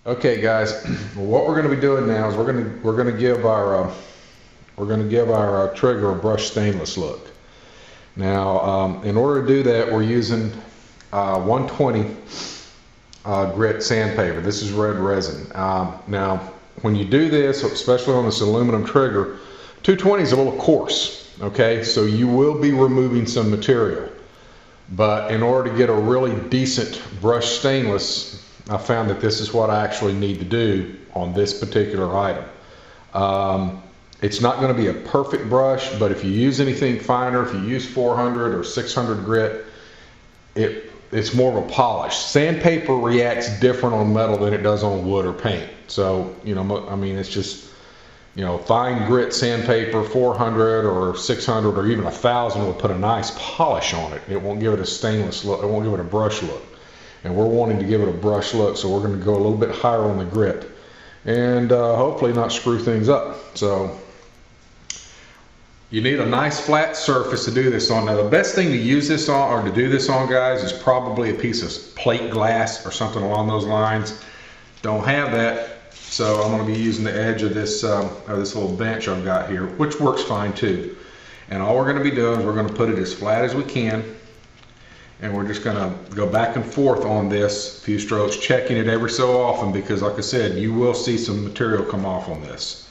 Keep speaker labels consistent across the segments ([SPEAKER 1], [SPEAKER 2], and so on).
[SPEAKER 1] Okay, guys, what we're going to be doing now is we're going to give our trigger a brushed stainless look. Now, in order to do that, we're using 120 grit sandpaper. This is red resin. Now, when you do this, especially on this aluminum trigger, 220 is a little coarse. Okay, so you will be removing some material. But in order to get a really decent brushed stainless, I found that this is what I actually need to do on this particular item. It's not going to be a perfect brush, but if you use anything finer, if you use 400 or 600 grit, it's more of a polish. Sandpaper reacts different on metal than it does on wood or paint. So, you know, I mean, it's just, you know, fine grit sandpaper, 400 or 600 or even 1,000 will put a nice polish on it. It won't give it a stainless look. It won't give it a brush look. And we're wanting to give it a brush look, so we're going to go a little bit higher on the grit and hopefully not screw things up. So you need a nice flat surface to do this on. Now, the best thing to use this on, or to do this on, guys, is probably a piece of plate glass or something along those lines. Don't have that, so I'm going to be using the edge of this little bench I've got here, which works fine too. And all we're going to be doing is we're going to put it as flat as we can. And we're just going to go back and forth on this, a few strokes, checking it every so often, because like I said, you will see some material come off on this.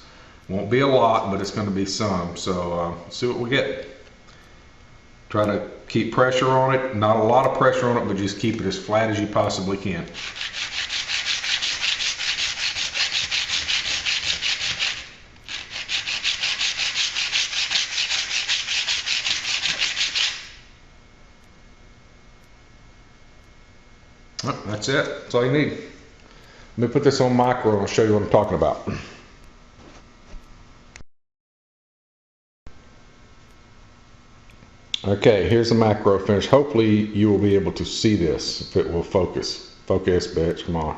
[SPEAKER 1] Won't be a lot, but it's going to be some. So see what we get. Try to keep pressure on it. Not a lot of pressure on it, but just keep it as flat as you possibly can. That's it. That's all you need. Let me put this on micro and I'll show you what I'm talking about. Okay, here's the macro finish. Hopefully you will be able to see this, if it will focus. Focus, bitch, come on.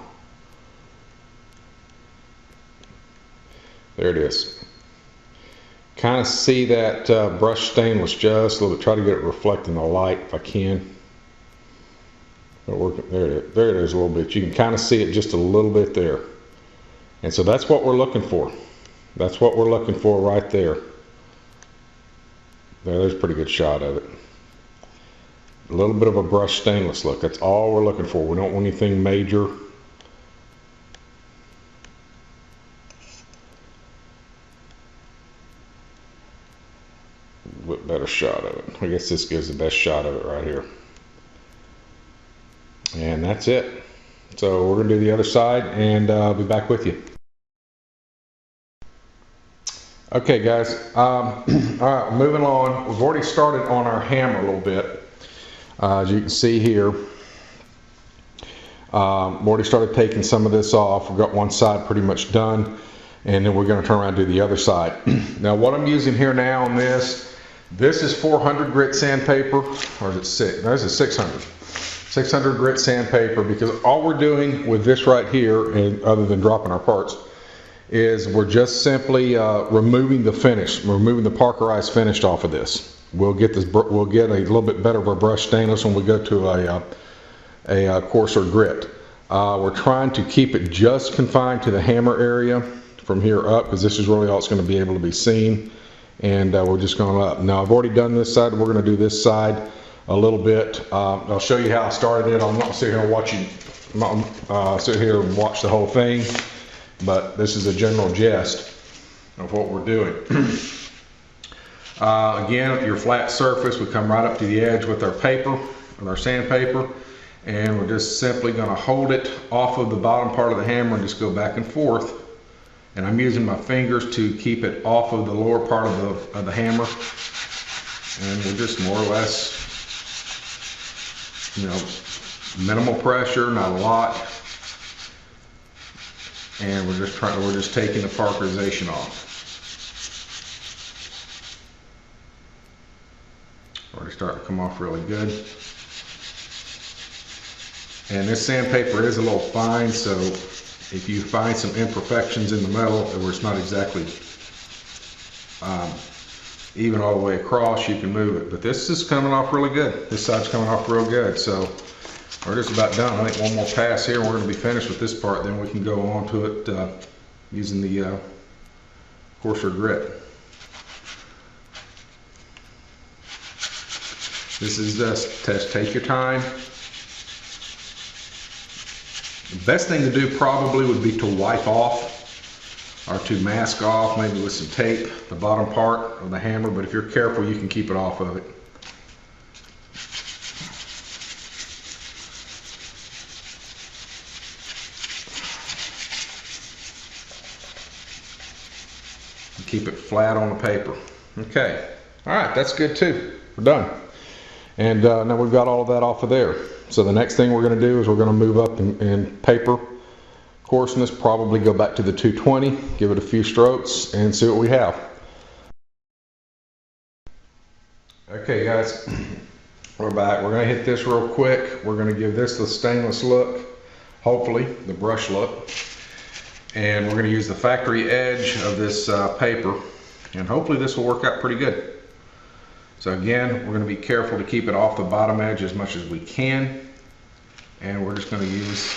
[SPEAKER 1] There it is. Kind of see that brushed stainless just a little bit. Try to get it reflecting the light if I can. There it is a little bit. You can kind of see it just a little bit there. And so that's what we're looking for. That's what we're looking for right there. There's a pretty good shot of it. A little bit of a brushed stainless look. That's all we're looking for. We don't want anything major. A bit better shot of it. I guess this gives the best shot of it right here. And that's it. So we're going to do the other side and I'll be back with you. Okay, guys. All right, moving on. We've already started on our hammer a little bit. As you can see here, we've already started taking some of this off. We've got one side pretty much done, and then we're going to turn around and do the other side. Now, what I'm using here now on this is 400 grit sandpaper, or is it 6? No, this is 600. 600 grit sandpaper, because all we're doing with this right here, and other than dropping our parts, is we're just simply removing the finish, removing the Parkerized finish off of this. We'll get a little bit better of a brush stainless when we go to a coarser grit. We're trying to keep it just confined to the hammer area from here up, because this is really all it's going to be able to be seen. And we're just going up. Now, I've already done this side. We're going to do this side a little bit. I'll show you how I started it. I'm not sitting here watching, sit here and watch the whole thing, but this is a general gist of what we're doing. Again, with your flat surface, we come right up to the edge with our paper, with our sandpaper, and we're just simply going to hold it off of the bottom part of the hammer and just go back and forth. And I'm using my fingers to keep it off of the lower part of the hammer, and we're just more or less, you know, minimal pressure, not a lot, and we're just taking the Parkerization off. Already starting to come off really good. And this sandpaper is a little fine, so if you find some imperfections in the metal where it's not exactly even all the way across, you can move it. But this is coming off really good. This side's coming off real good. So we're just about done. I think one more pass here and we're going to be finished with this part. Then we can go on to it using the coarser grit. This is just test. Take your time. The best thing to do probably would be to wipe off or to mask off, maybe with some tape, the bottom part of the hammer. But if you're careful, you can keep it off of it. Keep it flat on the paper. Okay. All right, that's good too. We're done. And now we've got all of that off of there. So the next thing we're going to do is we're going to move up in paper coarseness, probably go back to the 220, give it a few strokes, and see what we have. Okay, guys, we're back. We're going to hit this real quick. We're going to give this the stainless look, hopefully, the brush look. And we're going to use the factory edge of this paper, and hopefully this will work out pretty good. So again, we're going to be careful to keep it off the bottom edge as much as we can, and we're just going to use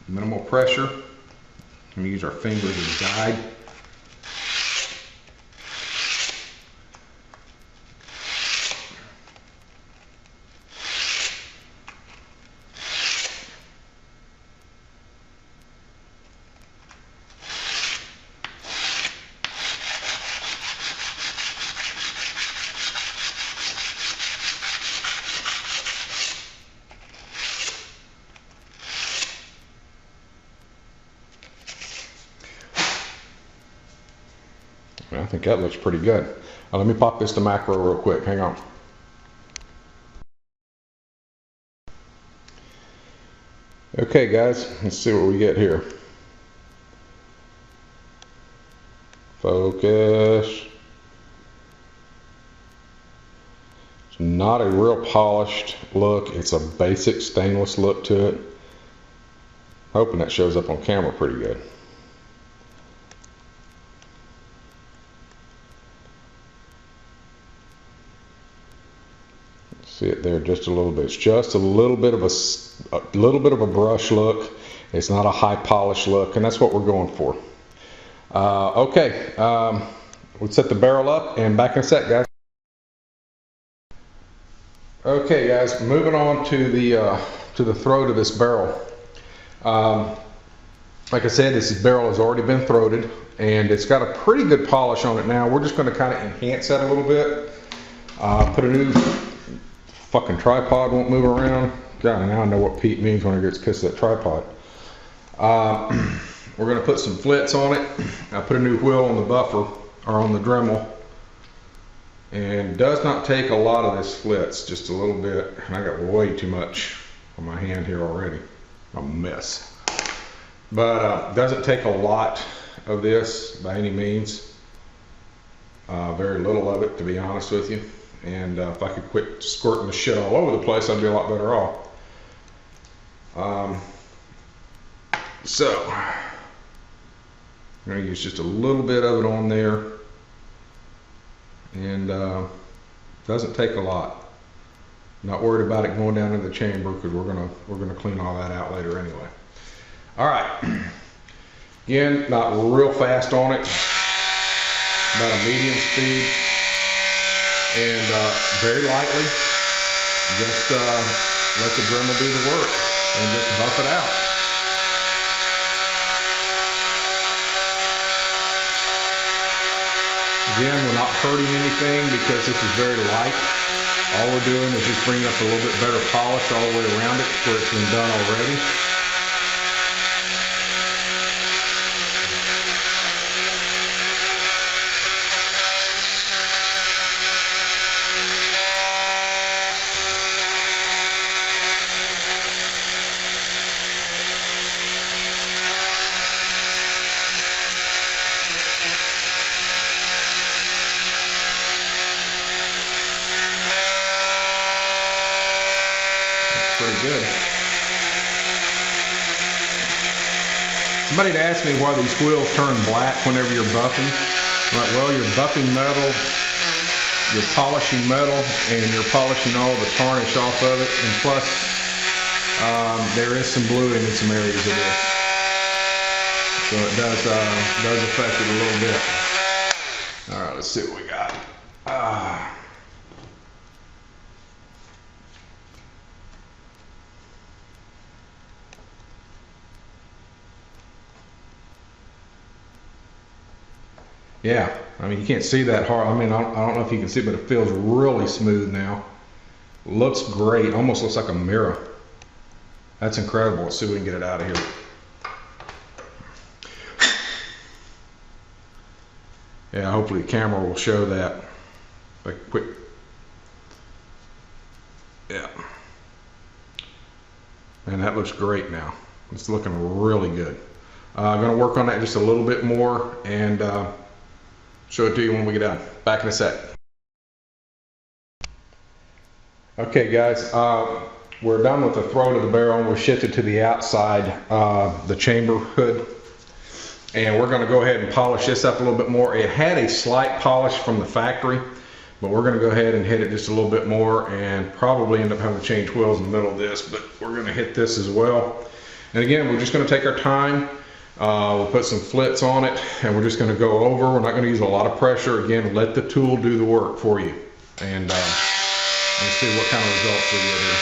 [SPEAKER 1] minimal pressure. We're going to use our fingers as a guide. I think that looks pretty good. Now let me pop this to macro real quick. Hang on. Okay, guys, let's see what we get here. Focus. It's not a real polished look. It's a basic stainless look to it. Hoping that shows up on camera pretty good. See it there just a little bit. It's just a little bit of a brush look. It's not a high polish look, and that's what we're going for. Okay, let's set the barrel up and back in a sec, guys. Okay, guys, moving on to the throat of this barrel. Like I said, this barrel has already been throated, and it's got a pretty good polish on it now. We're just going to kind of enhance that a little bit. Put a new fucking tripod won't move around. God, now I know what Pete means when he gets pissed at that tripod. We're going to put some flits on it. I put a new wheel on the buffer, or on the Dremel. And does not take a lot of this flits, just a little bit. And I got way too much on my hand here already. A mess. But doesn't take a lot of this by any means. Very little of it, to be honest with you. And if I could quit squirting the shit all over the place, I'd be a lot better off. So, I'm going to use just a little bit of it on there. And doesn't take a lot. Not worried about it going down in the chamber, because we're gonna clean all that out later anyway. All right. Again, not real fast on it. About a medium speed. And very lightly, just let the Dremel do the work and just buff it out. Again, we're not hurting anything because this is very light. All we're doing is just bringing up a little bit better polish all the way around it where it's been done already. Pretty good. Somebody asked me why these wheels turn black whenever you're buffing. I'm like, well, you're buffing metal, you're polishing metal, and you're polishing all the tarnish off of it, and plus there is some bluing in some areas of this. So it does affect it a little bit. All right, let's see what we got. Yeah, I mean, you can't see that hard. I mean, I don't know if you can see, but it feels really smooth now. Looks great, almost looks like a mirror. That's incredible. Let's see if we can get it out of here. Yeah, hopefully the camera will show that. Like quick. Yeah. And that looks great now. It's looking really good. I'm going to work on that just a little bit more and show it to you when we get done. Back in a sec. Okay guys, we're done with the throat of the barrel and we're shifted to the outside, the chamber hood. And we're going to go ahead and polish this up a little bit more. It had a slight polish from the factory, but we're going to go ahead and hit it just a little bit more and probably end up having to change wheels in the middle of this, but we're going to hit this as well. And again, we're just going to take our time. We'll put some flits on it and we're just going to go over. We're not going to use a lot of pressure. Again, let the tool do the work for you. And let's see what kind of results we get here.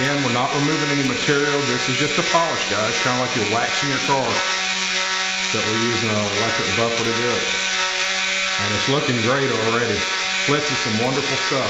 [SPEAKER 1] Again, we're not removing any material. This is just a polish, guys. Kind of like you're waxing your car. That we're using an electric buffer to do it. And it's looking great already. Flitz is some wonderful stuff.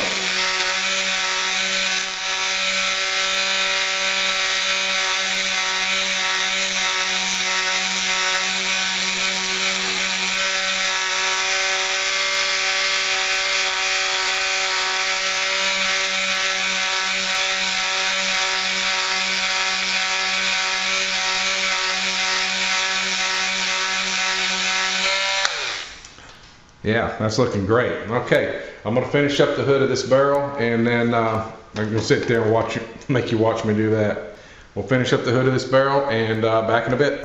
[SPEAKER 1] Yeah, that's looking great. Okay, I'm going to finish up the hood of this barrel and then I'm going to sit there and make you watch me do that. We'll finish up the hood of this barrel and back in a bit.